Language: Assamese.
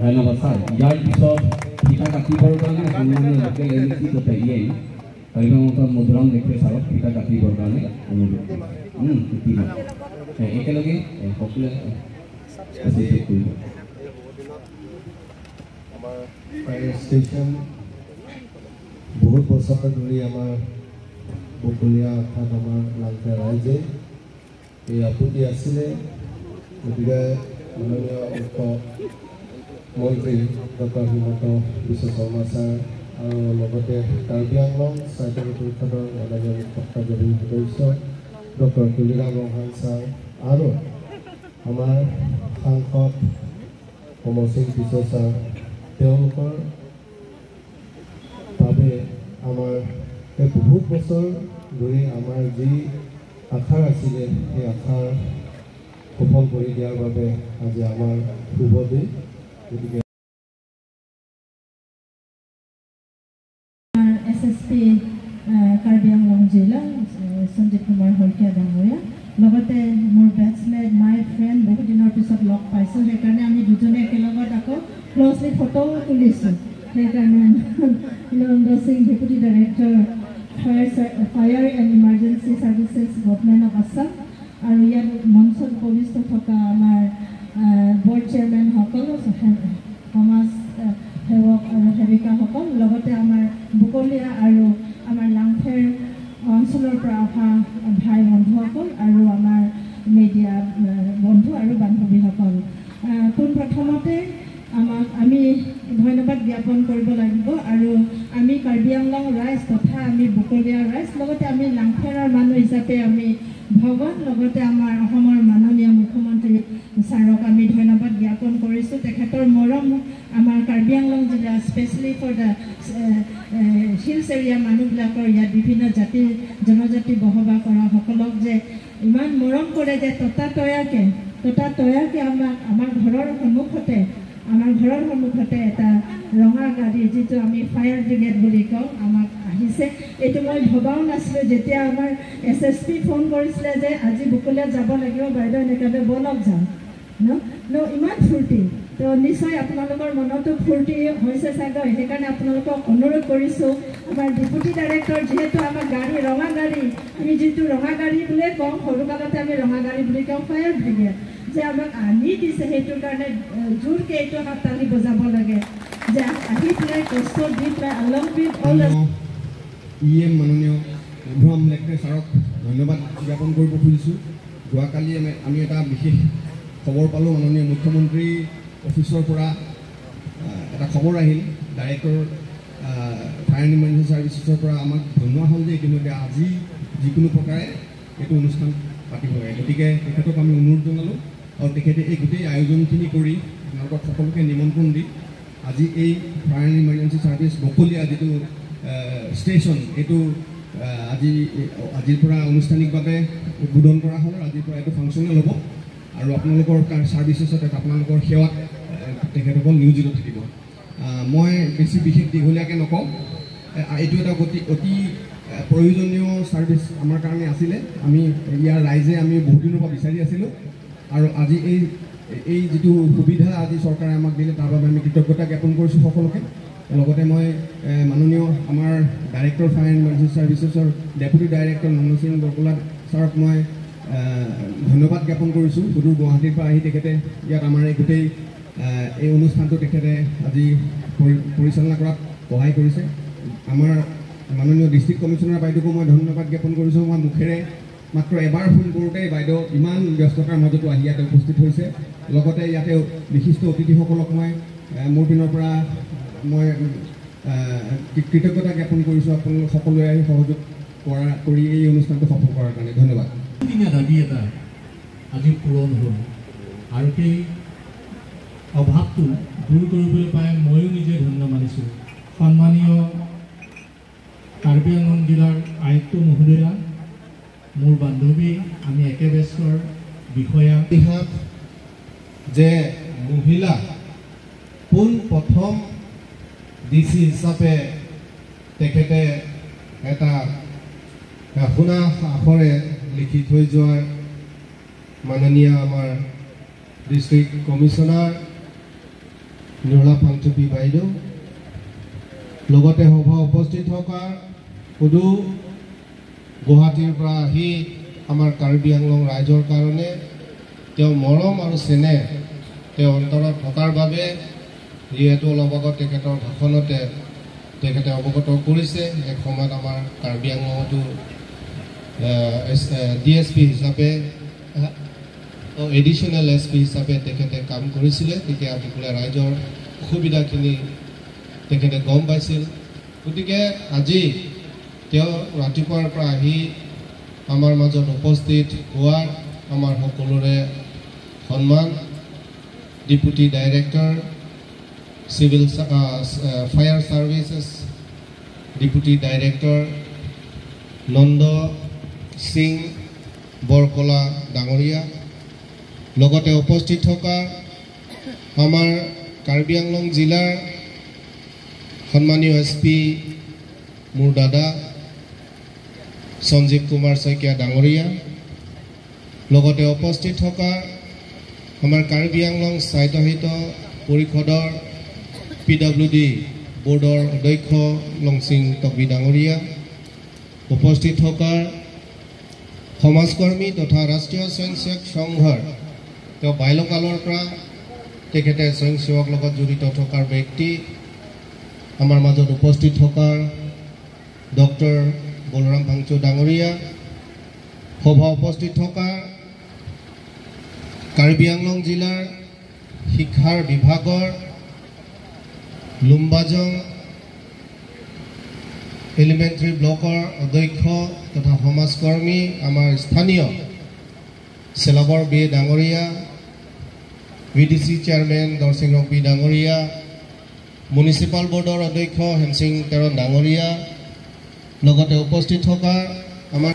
ধন্যবাদ স্যাৰ। ইয়াৰ পিছত পিঠা কাটিবৰ কাৰণে সন্মানীয় লোকেল এজেঞ্চি তথাপিয়ে কাৰিবাঙৰ মধুৰাম দেখে ছাৰক পিঠা কাটিবৰ কাৰণে অনুৰোধ একেলগে সকলোৱে কৰিব। আমাৰ ফায়াৰ ষ্টেচন বহুত বছৰ ধৰি আমাৰ বকলীয়া অৰ্থাৎ আমাৰ লাংখা ৰাইজে এই আপত্তি আছিলে। গতিকে মাননীয় মুখ্যমন্ত্ৰী ডক্টৰ হিমন্ত বিশ্ব শৰ্মা ছাৰ আৰু লগতে কাৰ্বি আংলং চাৰ্টাৰী পৰিষদৰ মাননীয় মুখ্য কাৰ্যবাহী সদস্য ডক্টৰ তুলিৰাম ৰহান ছাৰ আৰু আমাৰ সাংসদ কমল সিং পিছৰ ছাৰ, তেওঁলোকৰ বাবে আমাৰ এই বহুত বছৰ ধৰি আমাৰ যি আশা আছিলে সেই আশাৰ সফল কৰি দিয়াৰ বাবে আজি আমাৰ শুভ দিন। গতিকে SSP কাৰ্বি আংলং জিলা সঞ্জীৱ কুমাৰ শইকীয়া ডাঙৰীয়া, লগতে মোৰ বেটছমেট মাই ফ্ৰেণ্ড বহুত দিনৰ পিছত লগ পাইছোঁ, সেইকাৰণে আমি দুজনে একেলগত আকৌ ক্ল'জলি ফটো তুলিছোঁ। সেইকাৰণে Narendra Singh deputy director fire and emergency services government of Assam আৰু ইয়াত মঞ্চত উপবিষ্ট থকা আমাৰ বৰ্ড চেয়াৰমেনসকল, সমাজ সেৱক আৰু সেৱিকাসকল, লগতে আমাৰ বকলীয়া আৰু আমাৰ লাংখেৰ অঞ্চলৰ পৰা অহা ভাই বন্ধুসকল আৰু আমাৰ মিডিয়া বন্ধু আৰু বান্ধৱীসকল, পোনপ্ৰথমতে আমি ধন্যবাদ জ্ঞাপন কৰিব লাগিব। আৰু আমি কাৰ্বি আংলং ৰাইজ তথা আমি বকলীয়া ৰাইজ, লগতে আমি লাংখেৰৰ মানুহ হিচাপে আমি ভগৱান, লগতে আমাৰ অসমৰ মাননীয় মুখ্যমন্ত্ৰী ছাৰক আমি ধন্যবাদ জ্ঞাপন কৰিছোঁ। তেখেতৰ মৰম আমাৰ কাৰ্বি আংলং জিলা specially for the hills area মানুহবিলাকৰ, ইয়াত বিভিন্ন জাতি জনজাতি বসবাস কৰা সকলক যে ইমান মৰম কৰে যে ততাতৈয়াকৈ আমাৰ ঘৰৰ সন্মুখতে এটা ৰঙা গাড়ী, যিটো আমি ফায়াৰ ব্ৰিগেড বুলি কওঁ, আমাক আহিছে। এইটো মই ভবাও নাছিলোঁ। যেতিয়া আমাৰ SSP ফোন কৰিছিলে যে আজি বকলীয়াত যাব লাগিব বাইদেউ, এনেকৈ বলক যাওঁ ইমান ফূৰ্তি, তো নিশ্চয় আপোনালোকৰ মনতো ফূৰ্তি হৈছে চাগৈ। সেইকাৰণে আপোনালোকক অনুৰোধ কৰিছোঁ, আমাৰ ডেপুটি ডাইৰেক্টৰ যিহেতু আমাৰ গাড়ী ৰঙা গাড়ী, আমি যিটো ৰঙা গাড়ী বুলিয়ে কওঁ, সৰুকালতে আমি ৰঙা গাড়ী বুলি কওঁ ফায়াৰ ব্ৰিগেড, যে আমাক আনি দিছে, সেইটোৰ কাৰণে জোৰকৈ এইটো হাততালি বজাব লাগে যে আহি পেলাই কষ্ট দি পেলাই অলম্পিক মাননীয় মধুৰাম লেকৰে ছাৰক ধন্যবাদ জ্ঞাপন কৰিব খুজিছোঁ। যোৱাকালি আমি এটা বিশেষ খবৰ পালোঁ, মাননীয় মুখ্যমন্ত্ৰী অফিচৰ পৰা এটা খবৰ আহিল, ডাইৰেক্টৰ ফায়াৰ এণ্ড ইমাৰ্জেঞ্চি ছাৰ্ভিচেছৰ পৰা আমাক জনোৱা হ'ল যে ইতিমধ্যে আজি যিকোনো প্ৰকাৰে এইটো অনুষ্ঠান পাতিব লাগে। গতিকে তেখেতক আমি অনুৰোধ জনালোঁ আৰু তেখেতে এই গোটেই আয়োজনখিনি কৰি আপোনালোকক সকলোকে নিমন্ত্ৰণ দি আজি এই ফায়াৰ এণ্ড ইমাৰ্জেঞ্চি ছাৰ্ভিচ বকলীয়া যিটো ষ্টেচন, এইটো আজিৰ পৰা আনুষ্ঠানিকভাৱে উদ্বোধন কৰা হ'ল। আজিৰ পৰা এইটো ফাংচনেল হ'ব আৰু আপোনালোকৰ ছাৰ্ভিচেছত আপোনালোকৰ সেৱাত তেখেতসকল নিয়োজিত থাকিব। মই বেছি বিশেষ দীঘলীয়াকৈ নকওঁ, এইটো এটা অতি প্ৰয়োজনীয় ছাৰ্ভিচ আমাৰ কাৰণে আছিলে। আমি ইয়াৰ ৰাইজে আমি বহুদিনৰ পৰা বিচাৰি আছিলোঁ আৰু আজি এই যিটো সুবিধা আজি চৰকাৰে আমাক দিলে, তাৰ বাবে আমি কৃতজ্ঞতা জ্ঞাপন কৰিছোঁ সকলোকে। লগতে মই মাননীয় আমাৰ ডাইৰেক্টৰ ফায়াৰ এণ্ড ইমাৰ্জেঞ্চি ছাৰ্ভিচেছৰ ডেপুটি ডাইৰেক্টৰ নৰেন্দ্ৰ সিং বৰকলা ছাৰক মই ধন্যবাদ জ্ঞাপন কৰিছোঁ। সুদূৰ গুৱাহাটীৰ পৰা আহি তেখেতে ইয়াত আমাৰ এই গোটেই এই অনুষ্ঠানটো তেখেতে আজি পৰিচালনা কৰাত সহায় কৰিছে। আমাৰ মাননীয় ডিষ্ট্ৰিক্ট কমিশ্যনাৰ বাইদেউকো মই ধন্যবাদ জ্ঞাপন কৰিছোঁ। মই মুখেৰে মাত্ৰ এবাৰ ফোন কৰোঁতেই বাইদেউ ইমান ব্যস্ততাৰ মাজতো আহি ইয়াতে উপস্থিত হৈছে। লগতে ইয়াতে বিশিষ্ট অতিথিসকলক মই মোৰ পিনৰ পৰা মই কৃতজ্ঞতা জ্ঞাপন কৰিছোঁ, আপোনালোক সকলোৱে আহি সহযোগ কৰি এই অনুষ্ঠানটো সফল কৰাৰ কাৰণে ধন্যবাদ। দাবী এটা আজি পূৰণ হ'ল আৰু সেই অভাৱটো দূৰ কৰিবলৈ পাই ময়ো নিজে ধন্য মানিছোঁ। সন্মানীয় কাৰ্বি আংলং জিলাৰ আয়ুক্ত মহোদয়া, মোৰ বান্ধৱী, আমি একে বেষ্টৰ বিষয়া, যে মহিলা পোন প্ৰথম DC হিচাপে তেখেতে এটা শুনা আখৰে লিখি থৈ যোৱাৰ মাননীয় আমাৰ ডিষ্ট্ৰিক্ট কমিশনাৰ নিৰ্মলা পাঞ্চপী বাইদেউ লগতে সভা উপস্থিত থকা সুদূ গুৱাহাটীৰ পৰা আহি আমাৰ কাৰ্বি আংলং ৰাইজৰ কাৰণে তেওঁ মৰম আৰু চেনেহ তেওঁ অন্তৰত থকাৰ বাবে যিহেতু অলপ আগত তেখেতৰ ভাষণতে তেখেতে অৱগত কৰিছে এক সময়ত আমাৰ কাৰ্বি আংলঙতো DSP হিচাপে এডিশ্যনেল SP হিচাপে তেখেতে কাম কৰিছিলে তেতিয়া সকলোৱে ৰাইজৰ অসুবিধাখিনি তেখেতে গম পাইছিল গতিকে আজি তেওঁ ৰাতিপুৱাৰ পৰা আহি আমাৰ মাজত উপস্থিত হোৱাৰ আমাৰ সকলোৰে সন্মান deputy director civil fire services deputy director Nanda Singh Borkola ডাঙৰীয়া লগতে উপস্থিত থকা আমাৰ কাৰ্বি আংলং জিলাৰ সন্মানীয় SP মোৰ দাদা সঞ্জীৱ কুমাৰ শইকীয়া ডাঙৰীয়া লগতে উপস্থিত থকা আমাৰ কাৰ্বি আংলং সাহিত্য পৰিষদৰ PWD বোৰ্ডৰ অধ্যক্ষ লংচিং টকবি ডাঙৰীয়া উপস্থিত থকা সমাজকৰ্মী তথা ৰাষ্ট্ৰীয় স্বয়ংসেৱক সংঘৰ তেওঁ বাইলকালৰ পৰা তেখেতে স্বয়ংসেৱক লগত জড়িত থকাৰ ব্যক্তি আমাৰ মাজত উপস্থিত থকা ডক্টৰ বলৰাম ভাংচু ডাঙৰীয়া সভা উপস্থিত থকা কাৰ্বি আংলং জিলাৰ শিক্ষাৰ বিভাগৰ লুম্বাজং এলিমেণ্টাৰী ব্লকৰ অধ্যক্ষ তথা সমাজকৰ্মী আমাৰ স্থানীয় চেলাবৰ বি ডাঙৰীয়া VDC চেয়াৰমেন দৰসিং ৰংপি ডাঙৰীয়া মিউনিচিপাল বোৰ্ডৰ অধ্যক্ষ হেমসিং তেৰণ ডাঙৰীয়া লগতে উপস্থিত থকা আমাৰ